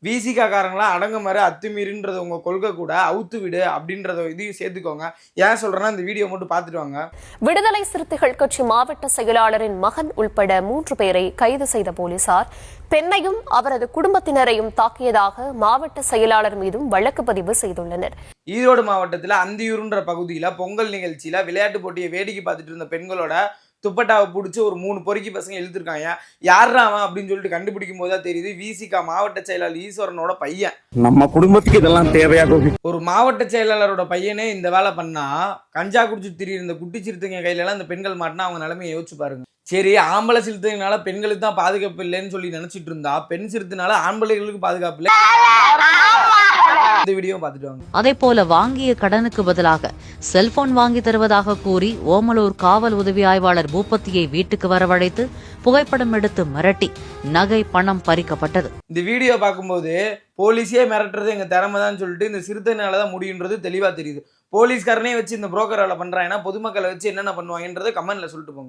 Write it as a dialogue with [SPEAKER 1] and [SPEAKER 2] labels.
[SPEAKER 1] விசிகா காரங்களா அடங்க மாதிரி அத்துமீறின்றது உங்க கொள்கை கூட அவுத்து விடு அப்படின்றத இதையும் சேர்த்துக்கோங்க. ஏன் சொல்றேன்னா இந்த வீடியோ மட்டும் பார்த்துட்டு வாங்க.
[SPEAKER 2] விடுதலை சிறுத்தைகள் கட்சி மாவட்ட செயலாளரின் மகன் உள்பட 3 பேரை கைது செய்த போலீசார் பெண்ணையும் அவரது குடும்பத்தினரையும் தாக்கியதாக மாவட்ட செயலாளர் மீதும் வழக்கு பதிவு செய்துள்ளனர்.
[SPEAKER 1] ஈரோடு மாவட்டத்தில் அந்தியூருன்ற பகுதியில் பொங்கல் நிகழ்ச்சியில் விளையாட்டு போட்டியை வேடிக்கை பார்த்துட்டு இருந்த பெண்களோட துப்பட்டாவை பிடிச்சி ஒரு 3 பொறுக்கி பசங்க இழுத்துருக்காங்க. யாரா அவன் அப்படின்னு சொல்லிட்டு கண்டுபிடிக்கும் போது தான் தெரியுது விசிகா மாவட்ட செயலாளர் ஈஸ்வரனோட பையன்.
[SPEAKER 3] நம்ம குடும்பத்துக்கு இதெல்லாம் தேவையா?
[SPEAKER 1] ஒரு மாவட்ட செயலாளரோட பையனே இந்த வேலை பண்ணா கஞ்சா குடிச்சிட்டு திரியிற இந்த குட்டி சிறுத்தைங்க கையில எல்லாம் இந்த பெண்கள் மாட்டினா அவங்க நிலைமையை யோசிச்சு பாருங்க. சரி, ஆம்பளை சிறுத்தைனால பெண்களுக்கு தான் பாதுகாப்பு இல்லைன்னு சொல்லி நினைச்சிட்டு இருந்தா பெண் சிறுத்தைனால ஆம்பளைகளுக்கு பாதுகாப்பு இல்லை. இந்த வீடியோ பார்த்துட்டு வாங்க.
[SPEAKER 4] அதே போல வாங்கிய கடனுக்கு பதிலாக செல்போன் வாங்கி தருவதாக கூறி ஓமலூர் காவல் உதவி ஆய்வாளர் பூபத்தியை வீட்டுக்கு வரவழைத்து புகைப்படம் எடுத்து மிரட்டி நகை பணம் பறிக்கப்பட்டது.
[SPEAKER 1] இந்த வீடியோ பார்க்கும்போது போலீஸே மிரட்டுறது எங்க திறமை தான் சொல்லிட்டு இந்த சிறுத்தைனாலதான் முடியுன்றது தெளிவா தெரியுது. போலீஸ்காரனே வச்சு இந்த புரோக்கர் வேலை பண்றாங்கன்னா பொதுமக்களை வச்சு என்னென்ன பண்ணுவாங்கன்றதை கமெண்ட்ல சொல்லிட்டு போங்க.